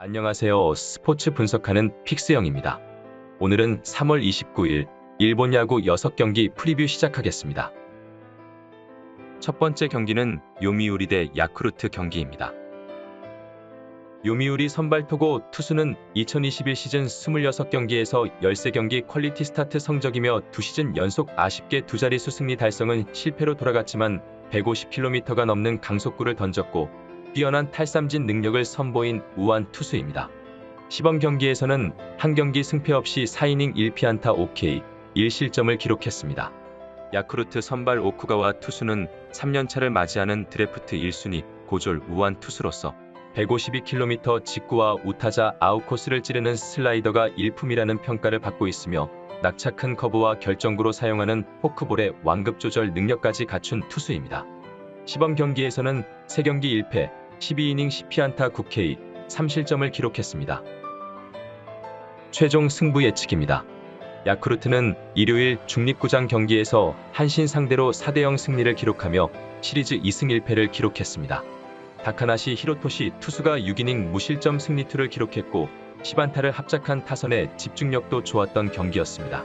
안녕하세요. 스포츠 분석하는 픽스영입니다. 오늘은 3월 29일 일본 야구 6경기 프리뷰 시작하겠습니다. 첫 번째 경기는 요미우리 대 야쿠르트 경기입니다. 요미우리 선발토고 투수는 2021 시즌 26경기에서 13경기 퀄리티 스타트 성적이며 2시즌 연속 아쉽게 두자릿수 승리 달성은 실패로 돌아갔지만 150km가 넘는 강속구를 던졌고 뛰어난 탈삼진 능력을 선보인 우완 투수입니다. 시범 경기에서는 한 경기 승패 없이 4이닝 1피안타 5K 1실점을 기록했습니다. 야쿠르트 선발 오쿠가와 투수는 3년차를 맞이하는 드래프트 1순위 고졸 우완 투수로서 152km 직구와 우타자 아웃코스를 찌르는 슬라이더가 일품이라는 평가를 받고 있으며 낙차 큰 커브와 결정구로 사용하는 포크볼의 완급 조절 능력까지 갖춘 투수입니다. 시범 경기에서는 3경기 1패, 12이닝 10피안타 9K, 3실점을 기록했습니다. 최종 승부 예측입니다. 야쿠르트는 일요일 중립구장 경기에서 한신 상대로 4대0 승리를 기록하며 시리즈 2승 1패를 기록했습니다. 다카나시 히로토시 투수가 6이닝 무실점 승리투를 기록했고 10안타를 합작한 타선의 집중력도 좋았던 경기였습니다.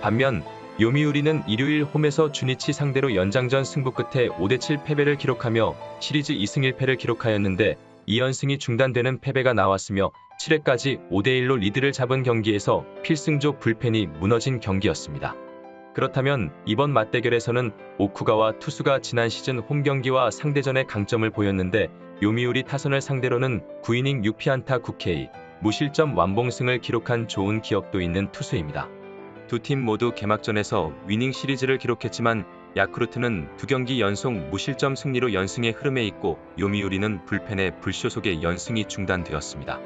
반면 요미우리는 일요일 홈에서 주니치 상대로 연장전 승부 끝에 5대7 패배를 기록하며 시리즈 2승 1패를 기록하였는데 2연승이 중단되는 패배가 나왔으며 7회까지 5대1로 리드를 잡은 경기에서 필승조 불펜이 무너진 경기였습니다. 그렇다면 이번 맞대결에서는 오쿠가와 투수가 지난 시즌 홈경기와 상대전의 강점을 보였는데 요미우리 타선을 상대로는 9이닝 6피안타 9K, 무실점 완봉승을 기록한 좋은 기억도 있는 투수입니다. 두 팀 모두 개막전에서 위닝 시리즈를 기록했지만 야쿠르트는 2경기 연속 무실점 승리로 연승의 흐름에 있고 요미우리는 불펜의 불쇼 속에 연승이 중단되었습니다.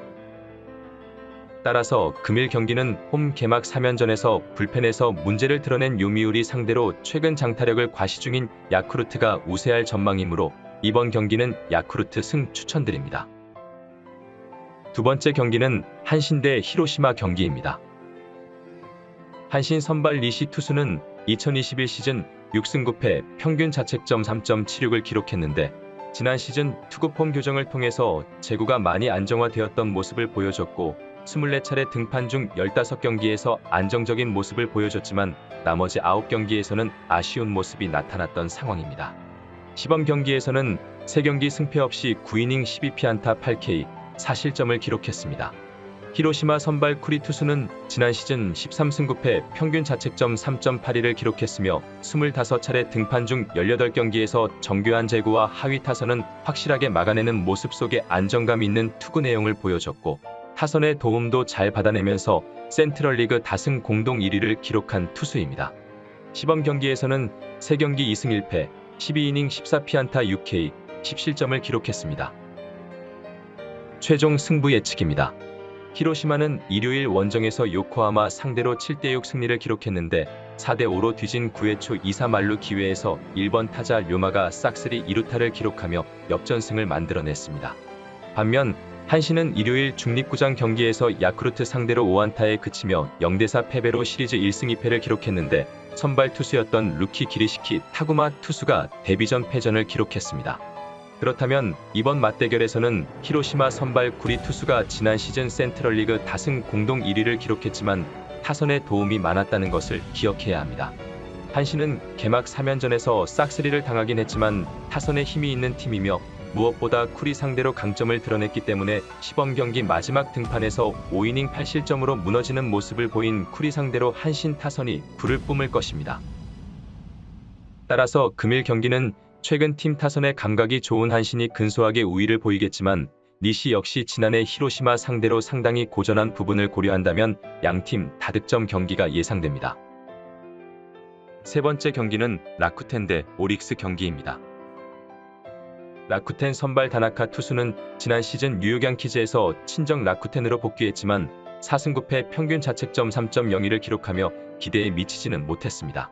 따라서 금일 경기는 홈 개막 3연전에서 불펜에서 문제를 드러낸 요미우리 상대로 최근 장타력을 과시 중인 야쿠르트가 우세할 전망이므로 이번 경기는 야쿠르트 승 추천드립니다. 두 번째 경기는 한신 대 히로시마 경기입니다. 한신 선발 니시 투수는 2021 시즌 6승 9패 평균 자책점 3.76을 기록했는데 지난 시즌 투구폼 교정을 통해서 제구가 많이 안정화되었던 모습을 보여줬고 24차례 등판 중 15경기에서 안정적인 모습을 보여줬지만 나머지 9경기에서는 아쉬운 모습이 나타났던 상황입니다. 시범 경기에서는 3경기 승패 없이 9이닝 12피안타 8K 4실점을 기록했습니다. 히로시마 선발 쿠리 투수는 지난 시즌 13승 9패 평균 자책점 3.82를 기록했으며 25차례 등판 중 18경기에서 정교한 제구와 하위 타선은 확실하게 막아내는 모습 속에 안정감 있는 투구 내용을 보여줬고 타선의 도움도 잘 받아내면서 센트럴리그 다승 공동 1위를 기록한 투수입니다. 시범 경기에서는 3경기 2승 1패, 12이닝 14피안타 6K, 10실점을 기록했습니다. 최종 승부 예측입니다. 히로시마는 일요일 원정에서 요코하마 상대로 7대6 승리를 기록했는데 4대5로 뒤진 9회 초 2사 만루 기회에서 1번 타자 료마가 싹쓸이 2루타를 기록하며 역전승을 만들어냈습니다. 반면 한신은 일요일 중립구장 경기에서 야쿠르트 상대로 5안타에 그치며 0대4 패배로 시리즈 1승 2패를 기록했는데 선발 투수였던 루키 기리시키 타구마 투수가 데뷔전 패전을 기록했습니다. 그렇다면 이번 맞대결에서는 히로시마 선발 구리 투수가 지난 시즌 센트럴리그 다승 공동 1위를 기록했지만 타선의 도움이 많았다는 것을 기억해야 합니다. 한신은 개막 3연전에서 싹쓸이를 당하긴 했지만 타선에 힘이 있는 팀이며 무엇보다 쿠리 상대로 강점을 드러냈기 때문에 시범 경기 마지막 등판에서 5이닝 8실점으로 무너지는 모습을 보인 쿠리 상대로 한신 타선이 불을 뿜을 것입니다. 따라서 금일 경기는 최근 팀 타선의 감각이 좋은 한신이 근소하게 우위를 보이겠지만 니시 역시 지난해 히로시마 상대로 상당히 고전한 부분을 고려한다면 양팀 다득점 경기가 예상됩니다. 세 번째 경기는 라쿠텐 대 오릭스 경기입니다. 라쿠텐 선발 다나카 투수는 지난 시즌 뉴욕 양키즈에서 친정 라쿠텐으로 복귀했지만 4승 9패 평균 자책점 3.02를 기록하며 기대에 미치지는 못했습니다.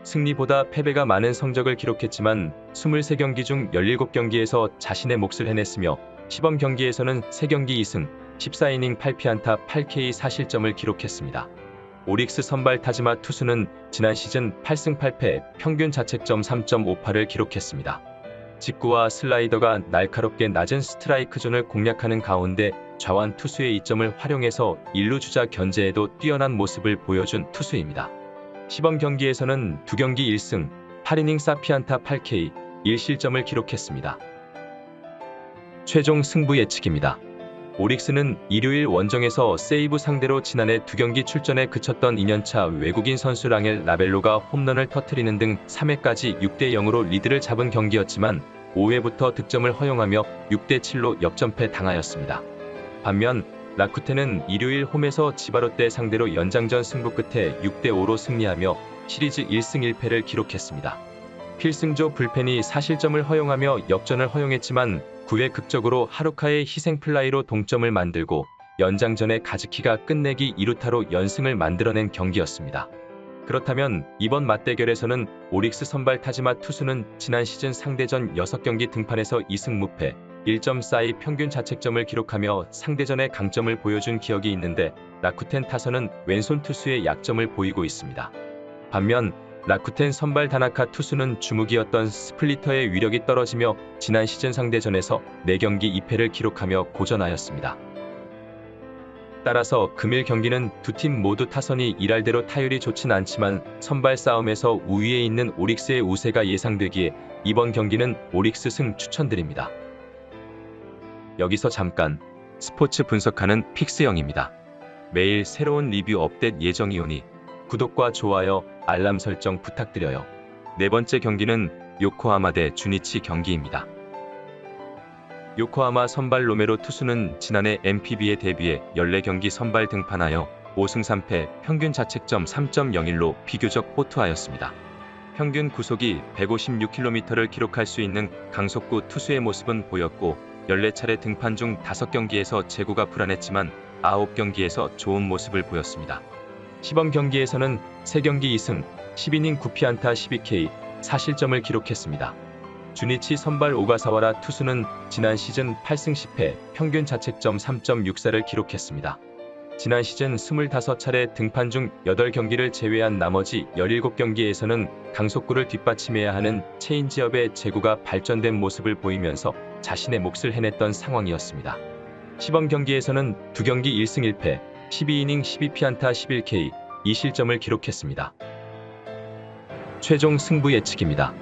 승리보다 패배가 많은 성적을 기록했지만 23경기 중 17경기에서 자신의 몫을 해냈으며 시범 경기에서는 3경기 2승, 14이닝 8피안타 8K 4실점을 기록했습니다. 오릭스 선발 타즈마 투수는 지난 시즌 8승 8패 평균 자책점 3.58을 기록했습니다. 직구와 슬라이더가 날카롭게 낮은 스트라이크 존을 공략하는 가운데 좌완 투수의 이점을 활용해서 1루 주자 견제에도 뛰어난 모습을 보여준 투수입니다. 시범 경기에서는 2경기 1승, 8이닝 사피안타 8K, 1실점을 기록했습니다. 최종 승부 예측입니다. 오릭스는 일요일 원정에서 세이브 상대로 지난해 2경기 출전에 그쳤던 2년차 외국인 선수 랑엘 라벨로가 홈런을 터뜨리는 등 3회까지 6대0으로 리드를 잡은 경기였지만 5회부터 득점을 허용하며 6대7로 역전패 당하였습니다. 반면 라쿠텐은 일요일 홈에서 지바롯데 상대로 연장전 승부 끝에 6대5로 승리하며 시리즈 1승 1패를 기록했습니다. 필승조 불펜이 4실점을 허용하며 역전을 허용했지만 9회 극적으로 하루카의 희생플라이로 동점을 만들고 연장전에 가즈키가 끝내기 2루타로 연승을 만들어낸 경기였습니다. 그렇다면 이번 맞대결에서는 오릭스 선발 타지마 투수는 지난 시즌 상대전 6경기 등판에서 2승 무패, 1.42 평균 자책점을 기록하며 상대전의 강점을 보여준 기억이 있는데 라쿠텐 타선은 왼손 투수의 약점을 보이고 있습니다. 반면 라쿠텐 선발 다나카 투수는 주무기였던 스플리터의 위력이 떨어지며 지난 시즌 상대전에서 4경기 2패를 기록하며 고전하였습니다. 따라서 금일 경기는 두 팀 모두 타선이 일할대로 타율이 좋진 않지만 선발 싸움에서 우위에 있는 오릭스의 우세가 예상되기에 이번 경기는 오릭스 승 추천드립니다. 여기서 잠깐 스포츠 분석하는 픽스영입니다. 매일 새로운 리뷰 업데이트 예정이오니 구독과 좋아요, 알람 설정 부탁드려요. 네 번째 경기는 요코하마 대 주니치 경기입니다. 요코하마 선발 로메로 투수는 지난해 NPB에 대비해 14경기 선발 등판하여 5승 3패, 평균 자책점 3.01로 비교적 호투하였습니다. 평균 구속이 156km를 기록할 수 있는 강속구 투수의 모습은 보였고 14차례 등판 중 5경기에서 제구가 불안했지만 9경기에서 좋은 모습을 보였습니다. 시범 경기에서는 3경기 2승, 10이닝 9피안타 12K, 4실점을 기록했습니다. 주니치 선발 오가사와라 투수는 지난 시즌 8승 10패, 평균 자책점 3.64를 기록했습니다. 지난 시즌 25차례 등판 중 8경기를 제외한 나머지 17경기에서는 강속구를 뒷받침해야 하는 체인지업의 제구가 발전된 모습을 보이면서 자신의 몫을 해냈던 상황이었습니다. 시범 경기에서는 2경기 1승 1패, 12이닝 12피안타 11K, 2실점을 기록했습니다. 최종 승부 예측입니다.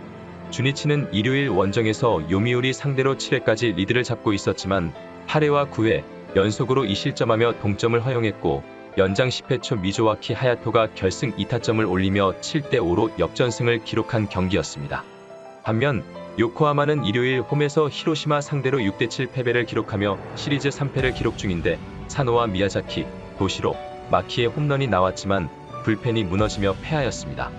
주니치는 일요일 원정에서 요미우리 상대로 7회까지 리드를 잡고 있었지만 8회와 9회 연속으로 2실점하며 동점을 허용했고 연장 10회 초 미조와키 하야토가 결승 2타점을 올리며 7대5로 역전승을 기록한 경기였습니다. 반면 요코하마는 일요일 홈에서 히로시마 상대로 6대7 패배를 기록하며 시리즈 3패를 기록 중인데 사노와 미야자키, 도시로, 마키의 홈런이 나왔지만 불펜이 무너지며 패하였습니다.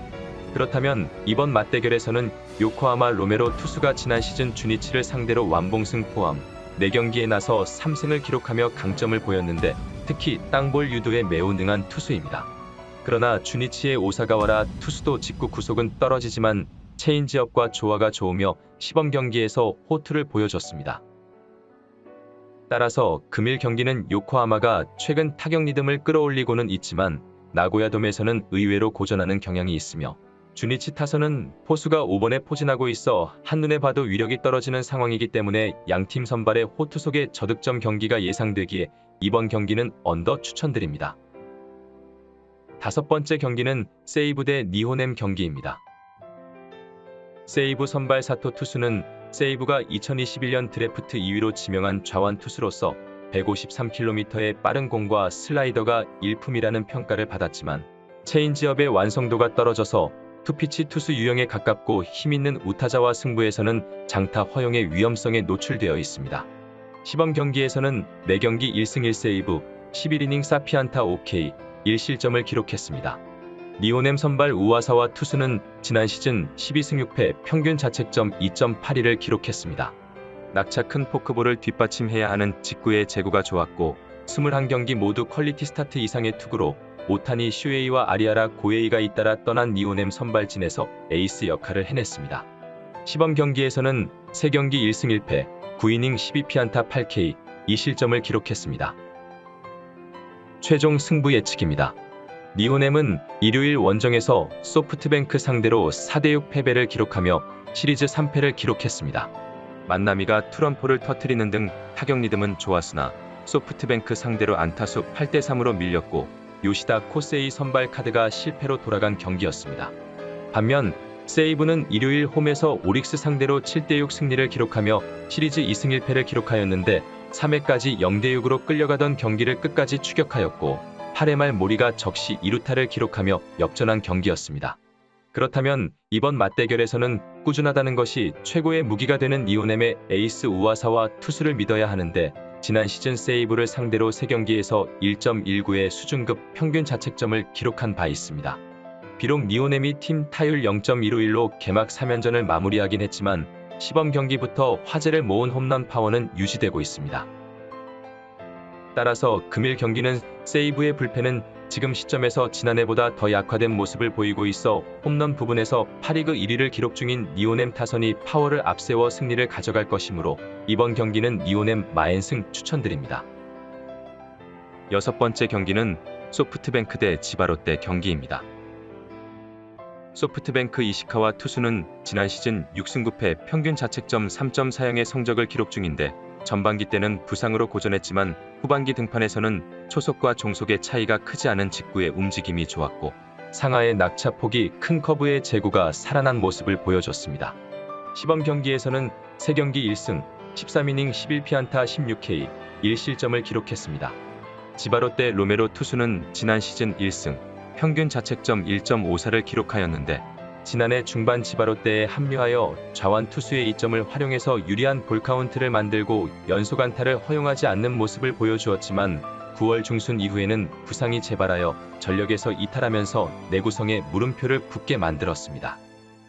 그렇다면 이번 맞대결에서는 요코하마 로메로 투수가 지난 시즌 주니치를 상대로 완봉승 포함 4경기에 나서 3승을 기록하며 강점을 보였는데 특히 땅볼 유도에 매우 능한 투수입니다. 그러나 주니치의 오사가와라 투수도 직구 구속은 떨어지지만 체인지업과 조화가 좋으며 시범 경기에서 호투를 보여줬습니다. 따라서 금일 경기는 요코하마가 최근 타격 리듬을 끌어올리고는 있지만 나고야돔에서는 의외로 고전하는 경향이 있으며 주니치 타선은 포수가 5번에 포진하고 있어 한눈에 봐도 위력이 떨어지는 상황이기 때문에 양팀 선발의 호투 속의 저득점 경기가 예상되기에 이번 경기는 언더 추천드립니다. 다섯 번째 경기는 세이브 대 니호넴 경기입니다. 세이브 선발 사토 투수는 세이브가 2021년 드래프트 2위로 지명한 좌완 투수로서 153km의 빠른 공과 슬라이더가 일품이라는 평가를 받았지만 체인지업의 완성도가 떨어져서 투피치 투수 유형에 가깝고 힘있는 우타자와 승부에서는 장타 허용의 위험성에 노출되어 있습니다. 시범 경기에서는 4경기 1승 1세이브, 11이닝 사피안타 5K, 1실점을 기록했습니다. 니호넴 선발 우와사와 투수는 지난 시즌 12승 6패, 평균 자책점 2.82를 기록했습니다. 낙차 큰 포크볼을 뒷받침해야 하는 직구의 제구가 좋았고 21경기 모두 퀄리티 스타트 이상의 투구로 오타니 슈에이와 아리아라 고에이가 잇따라 떠난 니호넴 선발진에서 에이스 역할을 해냈습니다. 시범 경기에서는 3경기 1승 1패, 9이닝 12피안타 8K, 2실점을 기록했습니다. 최종 승부 예측입니다. 니호넴은 일요일 원정에서 소프트뱅크 상대로 4대6 패배를 기록하며 시리즈 3패를 기록했습니다. 만나미가 투런포를 터뜨리는 등 타격 리듬은 좋았으나 소프트뱅크 상대로 안타수 8대3으로 밀렸고 요시다 코세이 선발 카드가 실패로 돌아간 경기였습니다. 반면 세이브는 일요일 홈에서 오릭스 상대로 7대6 승리를 기록하며 시리즈 2승 1패를 기록하였는데 3회까지 0대6으로 끌려가던 경기를 끝까지 추격하였고 8회 말 모리가 적시 2루타를 기록하며 역전한 경기였습니다. 그렇다면 이번 맞대결에서는 꾸준하다는 것이 최고의 무기가 되는 니오넴의 에이스 우와사와 투수를 믿어야 하는데 지난 시즌 세이브를 상대로 3경기에서 1.19의 수준급 평균 자책점을 기록한 바 있습니다. 비록 니오넴이 팀 타율 0.151로 개막 3연전을 마무리하긴 했지만 시범 경기부터 화제를 모은 홈런 파워는 유지되고 있습니다. 따라서 금일 경기는 세이브의 불펜은 지금 시점에서 지난해보다 더 약화된 모습을 보이고 있어 홈런 부분에서 파리그 1위를 기록 중인 니오넴 타선이 파워를 앞세워 승리를 가져갈 것이므로 이번 경기는 니오넴 마엔승 추천드립니다. 6번째 경기는 소프트뱅크 대 지바롯데 경기입니다. 소프트뱅크 이시카와 투수는 지난 시즌 6승 9패 평균 자책점 3.40의 성적을 기록 중인데 전반기 때는 부상으로 고전했지만 후반기 등판에서는 초속과 종속의 차이가 크지 않은 직구의 움직임이 좋았고 상하의 낙차폭이 큰 커브의 제구가 살아난 모습을 보여줬습니다. 시범 경기에서는 3경기 1승, 13이닝 11피안타 16K, 1실점을 기록했습니다. 지바롯데 로메로 투수는 지난 시즌 1승, 평균 자책점 1.54를 기록하였는데 지난해 중반 지바롯데에 합류하여 좌완 투수의 이점을 활용해서 유리한 볼카운트를 만들고 연속 안타를 허용하지 않는 모습을 보여주었지만 9월 중순 이후에는 부상이 재발하여 전력에서 이탈하면서 내구성에 물음표를 붙게 만들었습니다.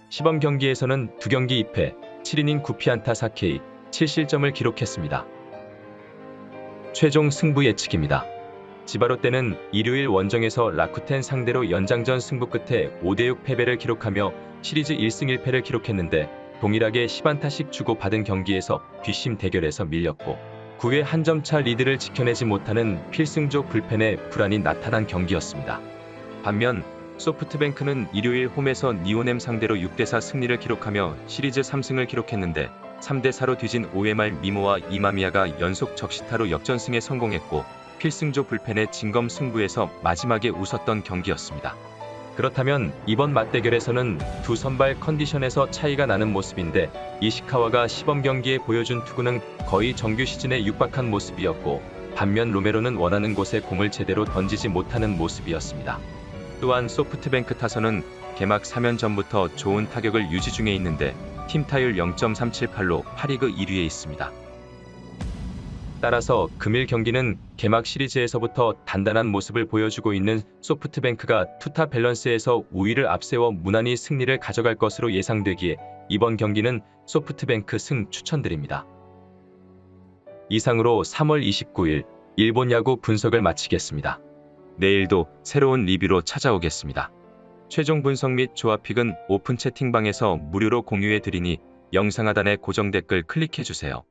시범 경기에서는 2경기 2패, 7이닝 9피안타 4K, 7실점을 기록했습니다. 최종 승부 예측입니다. 지바롯데는 일요일 원정에서 라쿠텐 상대로 연장전 승부 끝에 5대6 패배를 기록하며 시리즈 1승 1패를 기록했는데 동일하게 10안타씩 주고받은 경기에서 뒷심 대결에서 밀렸고 9회 한 점차 리드를 지켜내지 못하는 필승조 불펜에 불안이 나타난 경기였습니다. 반면 소프트뱅크는 일요일 홈에서 니오넴 상대로 6대4 승리를 기록하며 시리즈 3승을 기록했는데 3대4로 뒤진 5회 말 미모와 이마미야가 연속 적시타로 역전승에 성공했고 필승조 불펜의 진검 승부에서 마지막에 웃었던 경기였습니다. 그렇다면 이번 맞대결에서는 두 선발 컨디션에서 차이가 나는 모습인데 이시카와가 시범 경기에 보여준 투구는 거의 정규 시즌에 육박한 모습이었고 반면 로메로는 원하는 곳에 공을 제대로 던지지 못하는 모습이었습니다. 또한 소프트뱅크 타선은 개막 3연 전부터 좋은 타격을 유지 중에 있는데 팀 타율 0.378로 파리그 1위에 있습니다. 따라서 금일 경기는 개막 시리즈에서부터 단단한 모습을 보여주고 있는 소프트뱅크가 투타 밸런스에서 우위를 앞세워 무난히 승리를 가져갈 것으로 예상되기에 이번 경기는 소프트뱅크 승 추천드립니다. 이상으로 3월 29일 일본 야구 분석을 마치겠습니다. 내일도 새로운 리뷰로 찾아오겠습니다. 최종 분석 및 조합픽은 오픈 채팅방에서 무료로 공유해 드리니 영상 하단의 고정 댓글 클릭해 주세요.